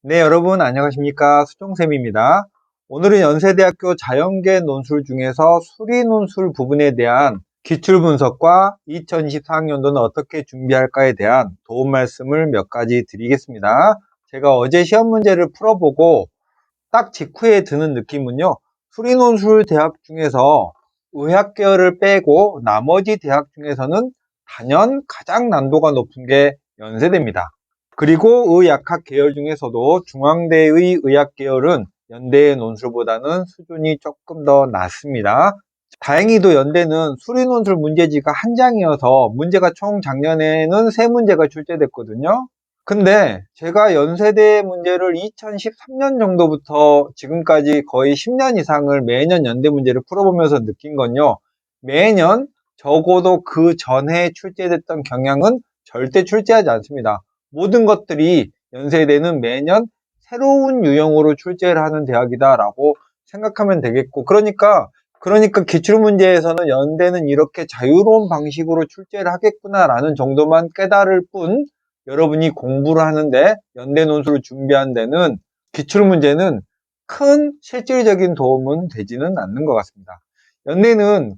네, 여러분 안녕하십니까? 수종쌤입니다. 오늘은 연세대학교 자연계 논술 중에서 수리논술 부분에 대한 기출분석과 2024학년도는 어떻게 준비할까에 대한 도움 말씀을 몇 가지 드리겠습니다. 제가 어제 시험 문제를 풀어보고 딱 직후에 드는 느낌은요, 수리논술 대학 중에서 의학 계열을 빼고 나머지 대학 중에서는 단연 가장 난도가 높은 게 연세대입니다. 그리고 의약학 계열 중에서도 중앙대의 의학 계열은 연대의 논술보다는 수준이 조금 더 낮습니다. 다행히도 연대는 수리논술 문제지가 한 장이어서 문제가 총 작년에는 3문제가 출제됐거든요. 근데 제가 연세대 문제를 2013년 정도부터 지금까지 거의 10년 이상을 매년 연대 문제를 풀어보면서 느낀 건요. 매년 적어도 그 전에 출제됐던 경향은 절대 출제하지 않습니다. 모든 것들이 연세대는 매년 새로운 유형으로 출제를 하는 대학이다라고 생각하면 되겠고, 그러니까 기출문제에서는 연대는 이렇게 자유로운 방식으로 출제를 하겠구나라는 정도만 깨달을 뿐, 여러분이 공부를 하는데 연대 논술을 준비하는 데는 기출문제는 큰 실질적인 도움은 되지는 않는 것 같습니다. 연대는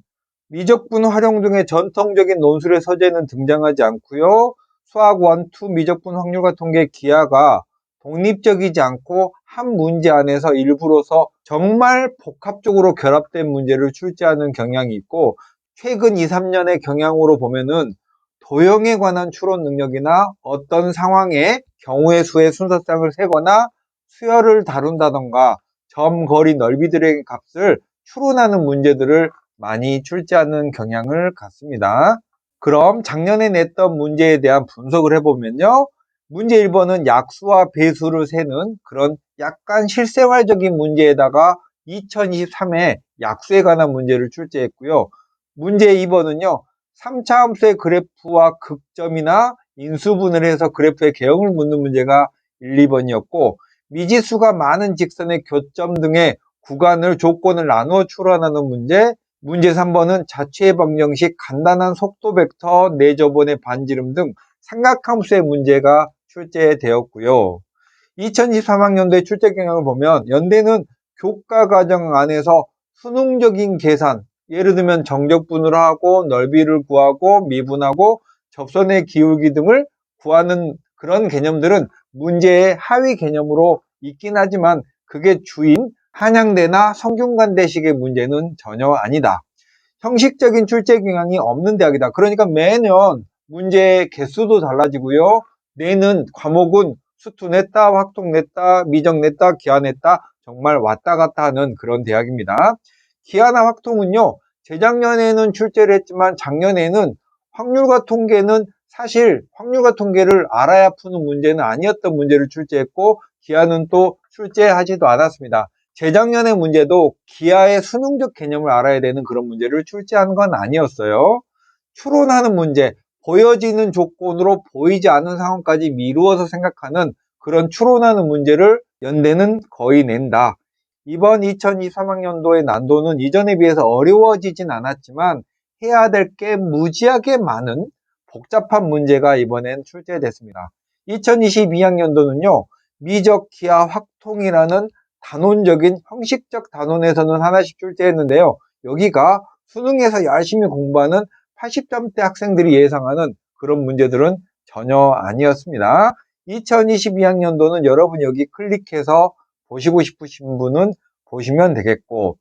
미적분 활용 등의 전통적인 논술의 서재는 등장하지 않고요. 수학 1, 2 미적분 확률과 통계 기하가 독립적이지 않고 한 문제 안에서 일부러서 정말 복합적으로 결합된 문제를 출제하는 경향이 있고, 최근 2, 3년의 경향으로 보면은 도형에 관한 추론 능력이나 어떤 상황에 경우의 수의 순서상을 세거나 수열을 다룬다던가 점, 거리, 넓이들의 값을 추론하는 문제들을 많이 출제하는 경향을 갖습니다. 그럼 작년에 냈던 문제에 대한 분석을 해보면요. 문제 1번은 약수와 배수를 세는 그런 약간 실생활적인 문제에다가 2023에 약수에 관한 문제를 출제했고요. 문제 2번은요. 3차 함수의 그래프와 극점이나 인수분해를 해서 그래프의 개형을 묻는 문제가 1, 2번이었고, 미지수가 많은 직선의 교점 등의 구간을 조건을 나누어 추론하는 문제 3번은 자취의 방정식, 간단한 속도 벡터, 내저번의 반지름 등 삼각함수의 문제가 출제되었고요. 2023학년도의 출제 경향을 보면 연대는 교과 과정 안에서 수능적인 계산, 예를 들면 정적분을 하고 넓이를 구하고 미분하고 접선의 기울기 등을 구하는 그런 개념들은 문제의 하위 개념으로 있긴 하지만 그게 주인 한양대나 성균관대식의 문제는 전혀 아니다. 형식적인 출제 경향이 없는 대학이다. 그러니까 매년 문제의 개수도 달라지고요. 내는 과목은 수투 냈다, 확통 냈다, 미적 냈다, 기하 냈다, 정말 왔다 갔다 하는 그런 대학입니다. 기하나 확통은요, 재작년에는 출제를 했지만 작년에는 확률과 통계는 사실 확률과 통계를 알아야 푸는 문제는 아니었던 문제를 출제했고, 기하는 또 출제하지도 않았습니다. 재작년의 문제도 기하의 수능적 개념을 알아야 되는 그런 문제를 출제한 건 아니었어요. 추론하는 문제, 보여지는 조건으로 보이지 않은 상황까지 미루어서 생각하는 그런 추론하는 문제를 연대는 거의 낸다. 이번 2023학년도의 난도는 이전에 비해서 어려워지진 않았지만 해야 될 게 무지하게 많은 복잡한 문제가 이번엔 출제됐습니다. 2022학년도는요, 미적 기하 확통이라는 단원적인 형식적 단원에서는 하나씩 출제했는데요. 여기가 수능에서 열심히 공부하는 80점대 학생들이 예상하는 그런 문제들은 전혀 아니었습니다. 2022학년도는 여러분 여기 클릭해서 보시고 싶으신 분은 보시면 되겠고,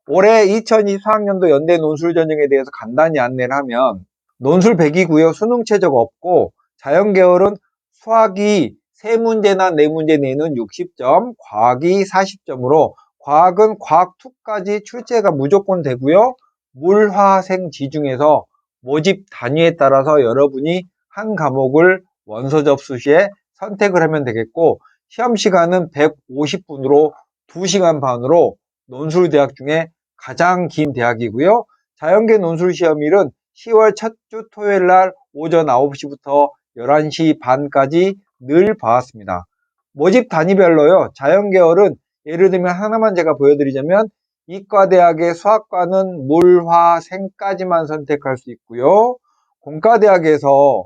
올해 2024학년도 연대 논술 전형에 대해서 간단히 안내를 하면 논술 100이고요. 수능 최저가 없고 자연계열은 수학이 3문제나 4문제 내는 60점, 과학이 40점으로 과학은 과학2까지 출제가 무조건 되고요. 물화생지 중에서 모집 단위에 따라서 여러분이 한 과목을 원서 접수 시에 선택을 하면 되겠고, 시험 시간은 150분으로 2시간 반으로 논술 대학 중에 가장 긴 대학이고요. 자연계 논술 시험일은 10월 첫 주 토요일 날 오전 9시부터 11시 반까지 늘 봐왔습니다. 모집 단위별로요. 자연계열은 예를 들면 하나만 제가 보여드리자면 이과대학의 수학과는 물, 화, 생까지만 선택할 수 있고요. 공과대학에서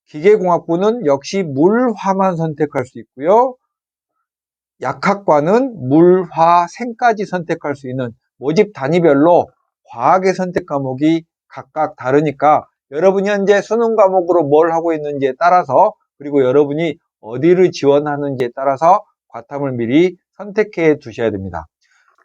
기계공학부는 역시 물, 화만 선택할 수 있고요. 약학과는 물, 화, 생까지 선택할 수 있는 모집 단위별로 과학의 선택 과목이 각각 다르니까 여러분이 현재 수능 과목으로 뭘 하고 있는지에 따라서 그리고 여러분이 어디를 지원하는지에 따라서 과탐을 미리 선택해 두셔야 됩니다.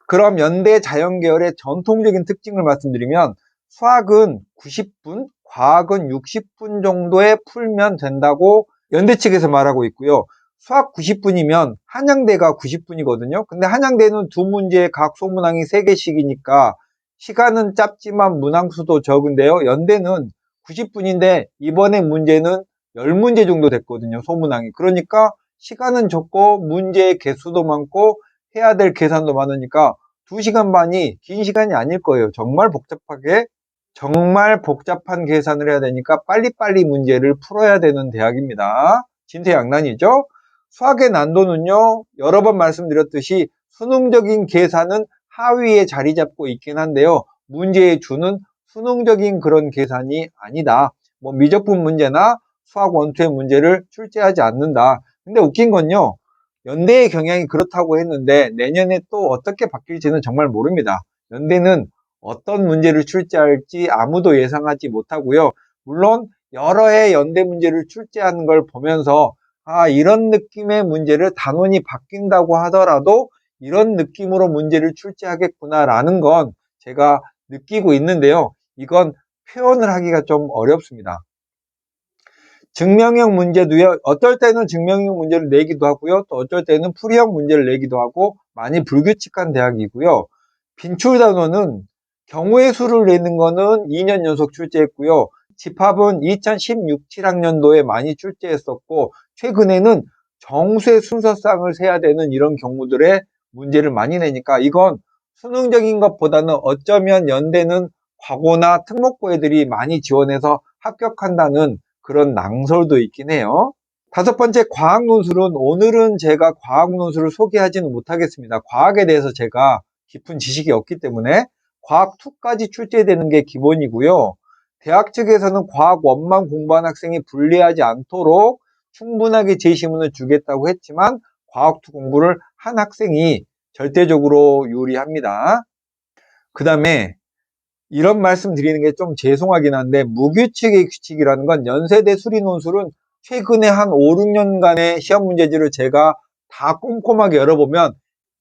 그럼 연대 자연계열의 전통적인 특징을 말씀드리면 수학은 90분, 과학은 60분 정도에 풀면 된다고 연대 측에서 말하고 있고요. 수학 90분이면 한양대가 90분이거든요. 근데 한양대는 두 문제에 각 소문항이 3개씩이니까 시간은 짧지만 문항수도 적은데요. 연대는 90분인데 이번에 문제는 10문제 정도 됐거든요. 소문항이. 그러니까 시간은 적고 문제의 개수도 많고 해야 될 계산도 많으니까 2시간 반이 긴 시간이 아닐 거예요. 정말 복잡한 계산을 해야 되니까 빨리빨리 문제를 풀어야 되는 대학입니다. 진퇴양난이죠. 수학의 난도는요, 여러 번 말씀드렸듯이 수능적인 계산은 하위에 자리 잡고 있긴 한데요. 문제의 주는 수능적인 그런 계산이 아니다. 뭐 미적분 문제나 수학 원투의 문제를 출제하지 않는다. 근데 웃긴 건요, 연대의 경향이 그렇다고 했는데 내년에 또 어떻게 바뀔지는 정말 모릅니다. 연대는 어떤 문제를 출제할지 아무도 예상하지 못하고요. 물론 여러 해 연대 문제를 출제하는 걸 보면서 이런 느낌의 문제를 단원이 바뀐다고 하더라도 이런 느낌으로 문제를 출제하겠구나라는 건 제가 느끼고 있는데요. 이건 표현을 하기가 좀 어렵습니다. 증명형 문제도요, 어떨 때는 증명형 문제를 내기도 하고요, 또 어떨 때는 풀이형 문제를 내기도 하고 많이 불규칙한 대학이고요. 빈출단원은 경우의 수를 내는 거는 2년 연속 출제했고요. 집합은 2016, 7학년도에 많이 출제했었고 최근에는 정수의 순서쌍을 세야 되는 이런 경우들의 문제를 많이 내니까 이건 수능적인 것보다는 어쩌면 연대는 과고나 특목고 애들이 많이 지원해서 합격한다는 그런 낭설도 있긴 해요. 5번째, 과학 논술은 오늘은 제가 과학 논술을 소개하지는 못하겠습니다. 과학에 대해서 제가 깊은 지식이 없기 때문에 과학 2까지 출제되는 게 기본이고요. 대학 측에서는 과학 1만 공부한 학생이 불리하지 않도록 충분하게 제시문을 주겠다고 했지만 과학 2 공부를 한 학생이 절대적으로 유리합니다. 그 다음에 이런 말씀 드리는 게 좀 죄송하긴 한데 무규칙의 규칙이라는 건 연세대 수리논술은 최근에 한 5, 6년간의 시험 문제지를 제가 다 꼼꼼하게 열어보면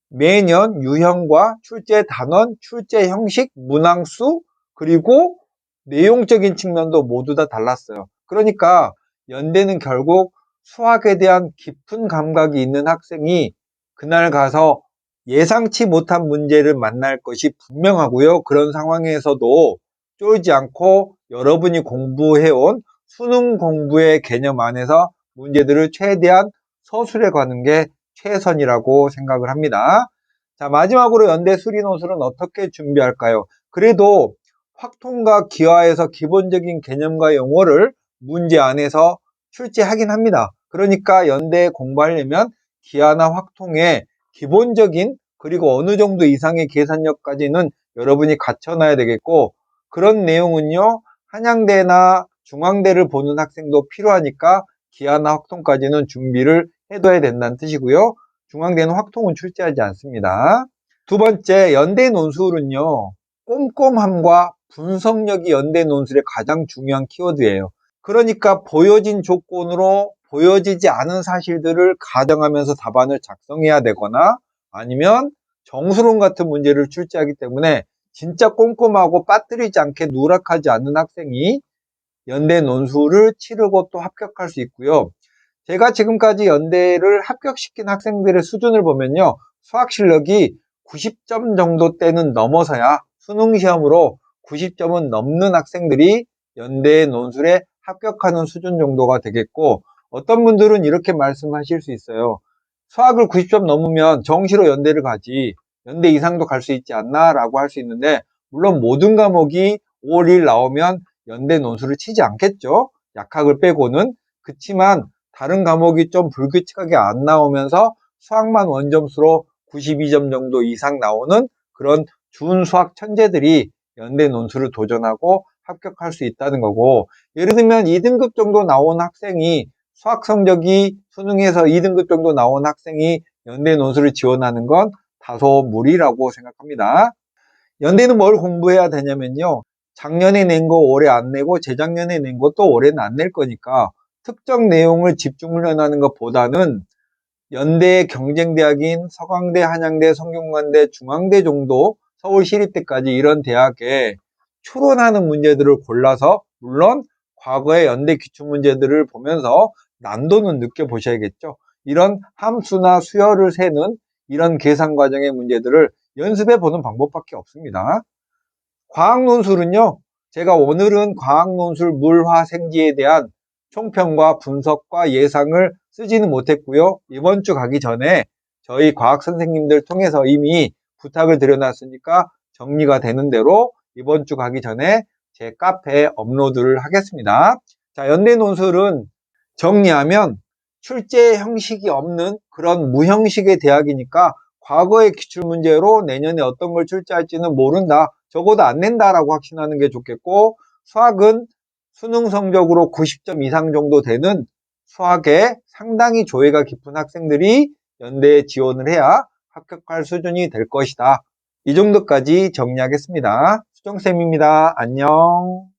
매년 유형과 출제 단원, 출제 형식, 문항수 그리고 내용적인 측면도 모두 다 달랐어요. 그러니까 연대는 결국 수학에 대한 깊은 감각이 있는 학생이 그날 가서 예상치 못한 문제를 만날 것이 분명하고요. 그런 상황에서도 쫄지 않고 여러분이 공부해온 수능 공부의 개념 안에서 문제들을 최대한 서술해 가는 게 최선이라고 생각을 합니다. 자, 마지막으로 연대 수리논술은 어떻게 준비할까요? 그래도 확통과 기하에서 기본적인 개념과 용어를 문제 안에서 출제하긴 합니다. 그러니까 연대 공부하려면 기하나 확통에 기본적인 그리고 어느 정도 이상의 계산력까지는 여러분이 갖춰놔야 되겠고 그런 내용은요 한양대나 중앙대를 보는 학생도 필요하니까 기하나 확통까지는 준비를 해둬야 된다는 뜻이고요. 중앙대는 확통은 출제하지 않습니다. 2번째, 연대 논술은요 꼼꼼함과 분석력이 연대 논술의 가장 중요한 키워드예요. 그러니까 보여진 조건으로 보여지지 않은 사실들을 가정하면서 답안을 작성해야 되거나 아니면 정수론 같은 문제를 출제하기 때문에 진짜 꼼꼼하고 빠뜨리지 않게 누락하지 않는 학생이 연대 논술을 치르고 또 합격할 수 있고요. 제가 지금까지 연대를 합격시킨 학생들의 수준을 보면요. 수학 실력이 90점 정도 때는 넘어서야 수능 시험으로 90점은 넘는 학생들이 연대 논술에 합격하는 수준 정도가 되겠고 어떤 분들은 이렇게 말씀하실 수 있어요. 수학을 90점 넘으면 정시로 연대를 가지 연대 이상도 갈 수 있지 않나 라고 할 수 있는데 물론 모든 과목이 5월 1일 나오면 연대 논술을 치지 않겠죠. 약학을 빼고는. 그치만 다른 과목이 좀 불규칙하게 안 나오면서 수학만 원점수로 92점 정도 이상 나오는 그런 준수학 천재들이 연대 논술을 도전하고 합격할 수 있다는 거고 예를 들면 2등급 정도 나온 학생이 수학 성적이 수능에서 2등급 정도 나온 학생이 연대 논술을 지원하는 건 다소 무리라고 생각합니다. 연대는 뭘 공부해야 되냐면요. 작년에 낸 거 올해 안 내고 재작년에 낸 것도 올해는 안 낼 거니까 특정 내용을 집중 훈련하는 것보다는 연대의 경쟁대학인 서강대, 한양대, 성균관대, 중앙대 정도 서울시립대까지 이런 대학에 추론하는 문제들을 골라서 물론 과거의 연대 기출문제들을 보면서 난도는 느껴보셔야겠죠. 이런 함수나 수열을 세는 이런 계산 과정의 문제들을 연습해 보는 방법밖에 없습니다. 과학논술은요, 제가 오늘은 과학논술 물화생지에 대한 총평과 분석과 예상을 쓰지는 못했고요. 이번 주 가기 전에 저희 과학 선생님들 통해서 이미 부탁을 드려놨으니까 정리가 되는 대로 이번 주 가기 전에 제 카페에 업로드를 하겠습니다. 자, 연대 논술은 정리하면 출제 형식이 없는 그런 무형식의 대학이니까 과거의 기출문제로 내년에 어떤 걸 출제할지는 모른다. 적어도 안 낸다라고 확신하는 게 좋겠고, 수학은 수능 성적으로 90점 이상 정도 되는 수학에 상당히 조예가 깊은 학생들이 연대에 지원을 해야 합격할 수준이 될 것이다. 이 정도까지 정리하겠습니다. 수정쌤입니다. 안녕.